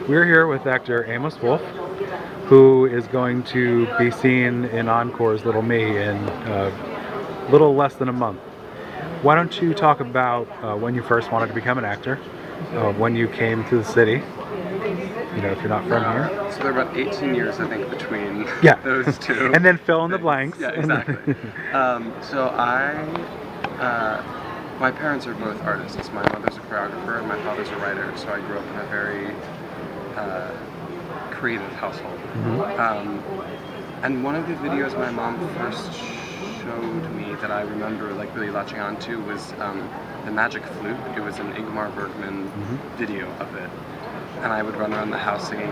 We're here with actor Amos Wolff, who is going to be seen in Encore's Little Me in little less than a month. Why don't you talk about when you first wanted to become an actor, when you came to the city, if you're not from here. So there are about 18 years, I think, between Yeah. those two. And then fill in the things. blanks. Yeah, exactly. My parents are both artists. My mother's a choreographer and my father's a writer, so I grew up in a very creative household. And one of the videos my mom first showed me that I remember really latching onto was The Magic Flute. It was an Ingmar Bergman video of it. And I would run around the house singing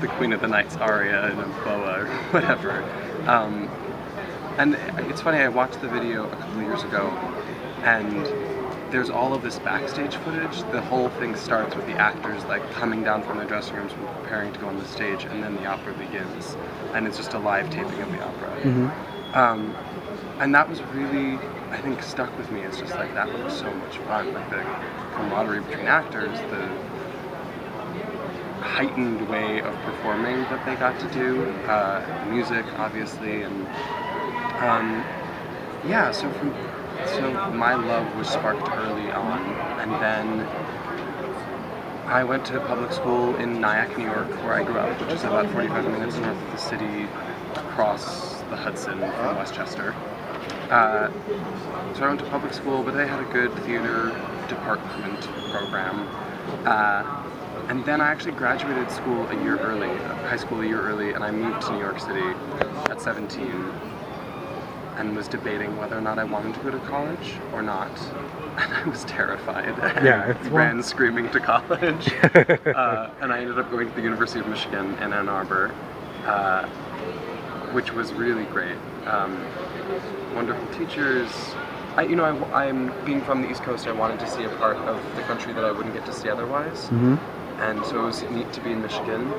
the Queen of the Night's aria in a boa or whatever. And it's funny, I watched the video a couple of years ago, and there's all of this backstage footage. The whole thing starts with the actors coming down from their dressing rooms and preparing to go on the stage, and then the opera begins. And it's just a live taping of the opera. And that was really, I think, stuck with me. It's just that looks so much fun. The camaraderie between actors, the heightened way of performing that they got to do, music obviously, and so my love was sparked early on, and then I went to public school in Nyack, New York, where I grew up, which is about 45 minutes north of the city, across the Hudson from Westchester. So I went to public school, but they had a good theater department program. And then I actually graduated high school a year early, and I moved to New York City at 17 and was debating whether or not I wanted to go to college or not. And I was terrified. And ran screaming to college. And I ended up going to the University of Michigan in Ann Arbor, which was really great. Wonderful teachers. I'm being from the East Coast, I wanted to see a part of the country that I wouldn't get to see otherwise. And so it was neat to be in Michigan.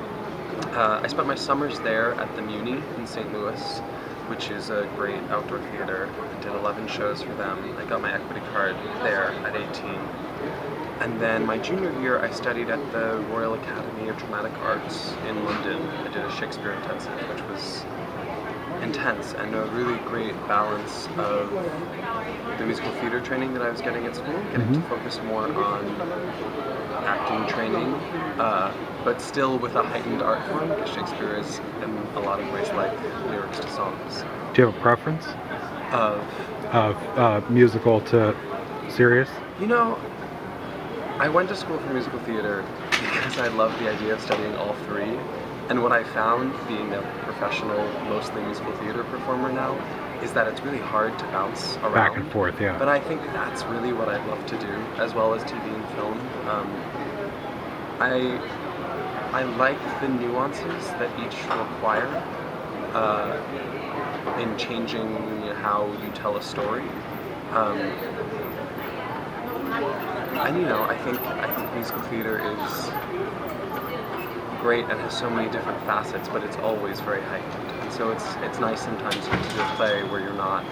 I spent my summers there at the Muni in St. Louis, which is a great outdoor theater. I did 11 shows for them. I got my equity card there at 18. And then my junior year, I studied at the Royal Academy of Dramatic Arts in London. I did a Shakespeare intensive, which was intense and a really great balance of the musical theater training that I was getting at school, getting to focus more on acting training, but still with a heightened art form, because Shakespeare is in a lot of ways like lyrics to songs. Do you have a preference? Of musical to serious? I went to school for musical theater because I love the idea of studying all three. And what I found, being a professional, mostly musical theater performer now, is that it's really hard to bounce around. Back and forth, yeah. But I think that's really what I love to do, as well as TV and film. I like the nuances that each require in changing how you tell a story. I think musical theater is great and has so many different facets, but it's always very heightened. And so it's nice sometimes to do a play where you're not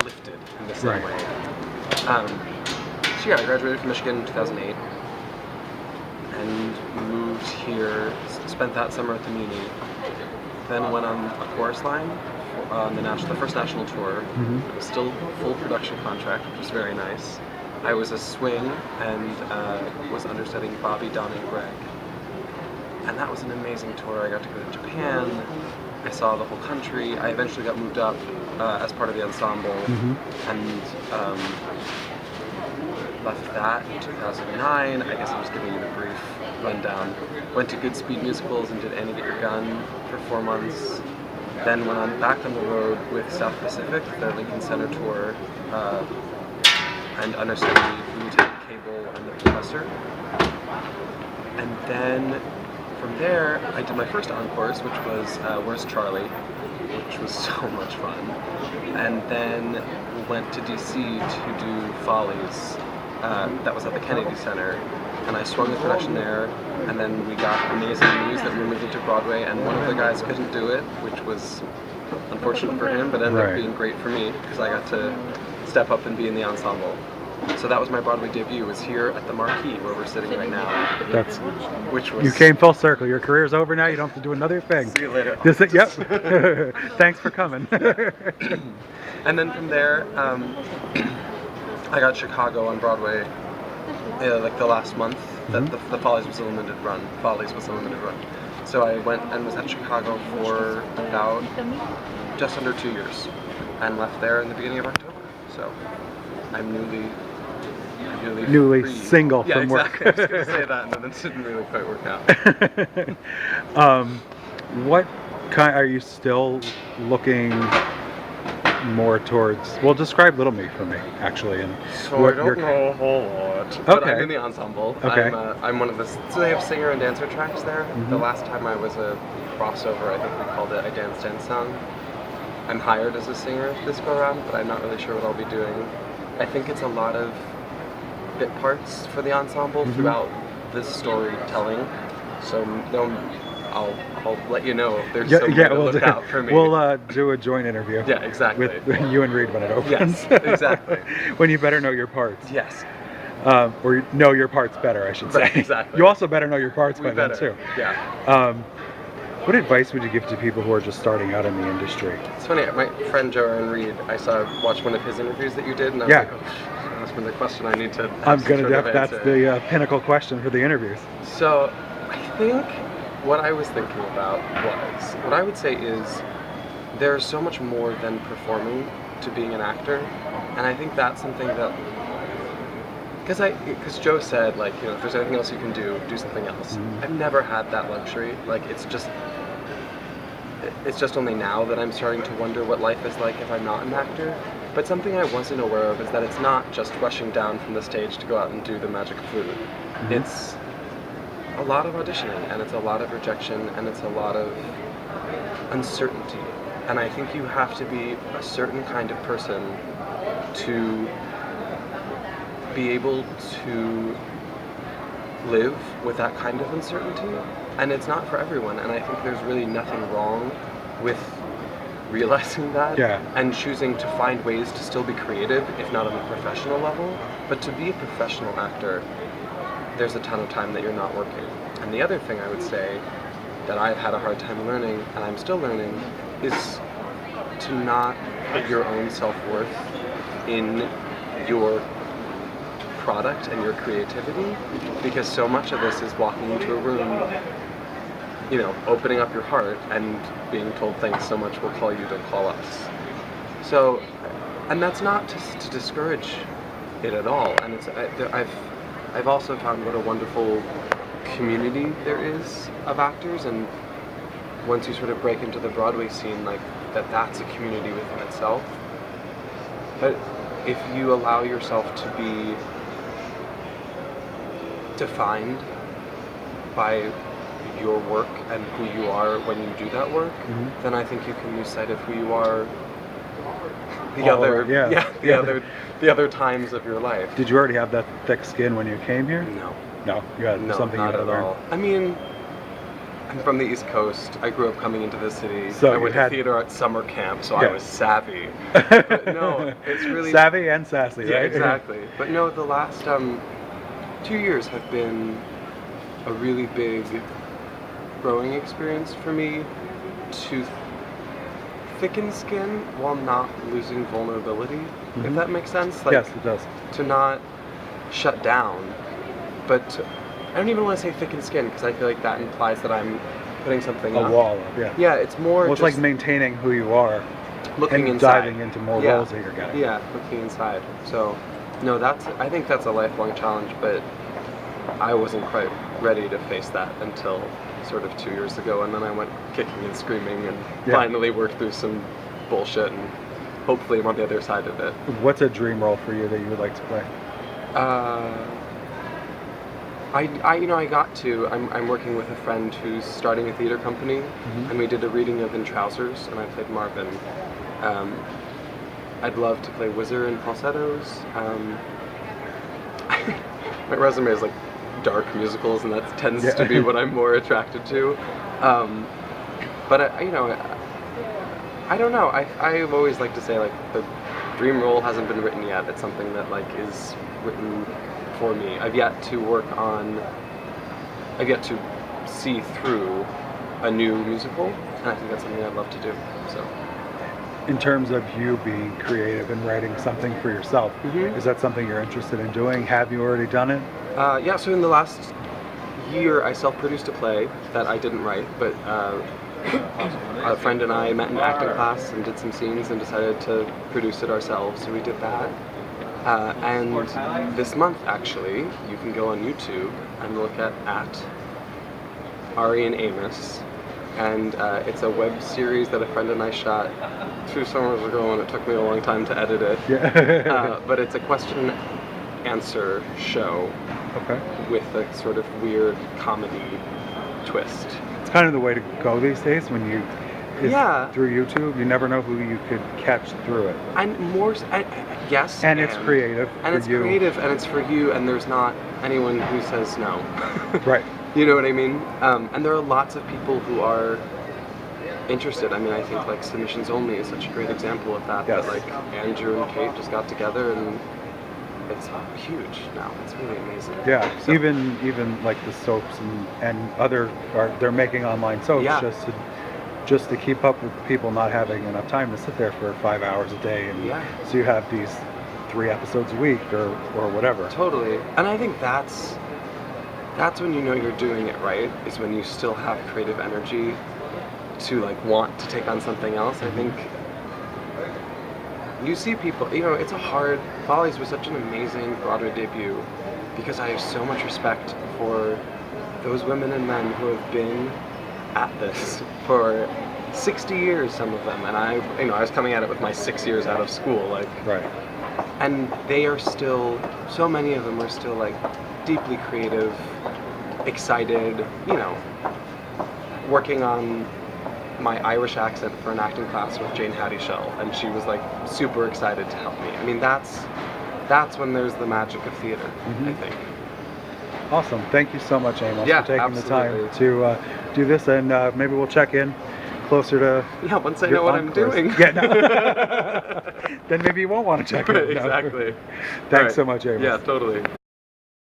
lifted in the same way. I graduated from Michigan in 2008 and moved here, spent that summer at the Muni, then went on a chorus line on the first national tour. It was still full production contract, which was very nice. I was a swing and was understudying Bobby, Don, and Greg. And that was an amazing tour. I got to go to Japan. I saw the whole country. I eventually got moved up as part of the ensemble and left that in 2009. I guess I'm just giving you the brief rundown. Went to Goodspeed Musicals and did Annie Get Your Gun for 4 months. Then went back on the road with South Pacific, the Lincoln Center tour, and understudied Lieutenant Cable and the Professor. And then from there, I did my first encores, which was Where's Charlie, which was so much fun. And then went to DC to do Follies. That was at the Kennedy Center. And I swung the production there, and then we got amazing news that we were moving to Broadway, and one of the guys couldn't do it, which was unfortunate for him, but ended up being great for me, because I got to step up and be in the ensemble. So that was my Broadway debut. Was here at the Marquee where we're sitting right now. That's Which was you came full circle. Your career's over now. You don't have to do another thing. See you later. Yep. Thanks for coming. And then from there, I got Chicago on Broadway, like the last month that the Follies was a limited run. So I went and was at Chicago for about just under 2 years, and left there in the beginning of October. So I'm newly free. Single yeah, from exactly. work. I was going to say that, and then it didn't really quite work out. What kind are you still looking more towards? Well, describe Little Me for me, actually. And So I don't know a whole lot. But I'm in the ensemble. Okay. I'm one of the. So they have singer and dancer tracks there. The last time I was a crossover, I think we called it I Danced and Sung. I'm hired as a singer this go around, but I'm not really sure what I'll be doing. I think it's a lot of bit parts for the ensemble throughout this storytelling. So I'll let you know if there's something to look out for me. We'll do a joint interview. Yeah, exactly. With you and Reed when it opens. Yes, exactly. When you better know your parts. Yes. Or know your parts better, I should say. Right, exactly. You also better know your parts by then too. Yeah. What advice would you give to people who are just starting out in the industry? It's funny, my friend Joanne Reed, I watched one of his interviews that you did, and I was like, oh, that's been the question I need to that's the pinnacle question for the interviews. So, I think what I was thinking about was, what I would say is, there's so much more than performing to being an actor, and I think that's something that, because Joe said, like, you know, if there's anything else you can do something else. I've never had that luxury. Like, it's just only now that I'm starting to wonder what life is like if I'm not an actor. But something I wasn't aware of is that it's not just rushing down from the stage to go out and do the magic flute. It's a lot of auditioning, and it's a lot of rejection, and it's a lot of uncertainty. And I think you have to be a certain kind of person to be able to live with that kind of uncertainty, and it's not for everyone, and I think there's really nothing wrong with realizing that and choosing to find ways to still be creative, if not on a professional level. But to be a professional actor, there's a ton of time that you're not working. And the other thing I would say that I've had a hard time learning, and I'm still learning, is to not put your own self-worth in your product and your creativity, because so much of this is walking into a room, you know, opening up your heart and being told thanks so much, we'll call you, don't call us. So, and that's not to discourage it at all. And it's I've also found what a wonderful community there is of actors, and once you sort of break into the Broadway scene, like that's a community within itself. But if you allow yourself to be defined by your work and who you are when you do that work, then I think you can lose sight of who you are the other times of your life. Did you already have that thick skin when you came here? No, you had something not you had to at learn. all. I mean, I'm from the East Coast. I grew up coming into the city. So I went to theater at summer camp, so I was savvy. But no, it's really savvy and sassy, right? Yeah, exactly. But no, the last 2 years have been a really big growing experience for me to thicken skin while not losing vulnerability, if that makes sense. Like, yes, it does. To not shut down, but I don't even want to say thicken skin, because I feel like that implies that I'm putting something up. A wall up, yeah. Yeah, it's more well, it's just like maintaining who you are, looking and inside. diving into more roles that you're getting. Yeah, looking inside. So, no, I think that's a lifelong challenge, but I wasn't quite ready to face that until sort of 2 years ago, and then I went kicking and screaming and finally worked through some bullshit, and hopefully I'm on the other side of it. What's a dream role for you that you would like to play? I'm working with a friend who's starting a theater company, and we did a reading of In Trousers, and I played Marvin. I'd love to play Whizzer in falsettos. My resume is like dark musicals, and that tends to be what I'm more attracted to. But I don't know. I've always liked to say, like, dream role hasn't been written yet. It's something that like is written for me. I've yet to see through a new musical, and I think that's something I'd love to do. So, In terms of you being creative and writing something for yourself, is that something you're interested in doing? Have you already done it? yeah. So in the last year, I self-produced a play that I didn't write, but a friend and I met in acting class and did some scenes and decided to produce it ourselves. So we did that. And this month, actually, you can go on YouTube and look at Ari and Amos. And it's a web series that a friend and I shot 2 summers ago, and it took me a long time to edit it. Yeah. But it's a question-answer show Okay. with a sort of weird comedy twist. It's kind of the way to go these days when you Yeah. through YouTube. You never know who you could catch through it. And more, yes. And it's creative And for it's you. creative, and it's for you, and there's not anyone who says no. Right. You know what I mean? And there are lots of people who are interested. I mean, I think like Submissions Only is such a great example of that. Yes. That like Andrew and Kate just got together, and it's huge now. It's really amazing. Yeah. So- Even like the soaps and other they're making online soaps Yeah. just to keep up with people not having enough time to sit there for 5 hours a day, and Yeah. so you have these 3 episodes a week or whatever. Totally. And I think that's when you know you're doing it right, is when you still have creative energy to like want to take on something else. I think you see people, it's a hard, Follies was such an amazing Broadway debut because I have so much respect for those women and men who have been at this for 60 years, some of them, and I was coming at it with my 6 years out of school, like, Right. and they are still, so many of them are still like deeply creative, excited, working on my Irish accent for an acting class with Jane Haddishell, and she was like super excited to help me. I mean, that's when there's the magic of theater, I think. Awesome. Thank you so much, Amos, Yeah, for taking the time absolutely. to do this, and maybe we'll check in closer to Yeah, once I your know what I'm encores. doing. Yeah, no. Then maybe you won't want to check in. No. Exactly. Thanks All right. so much, Amos. Yeah, totally.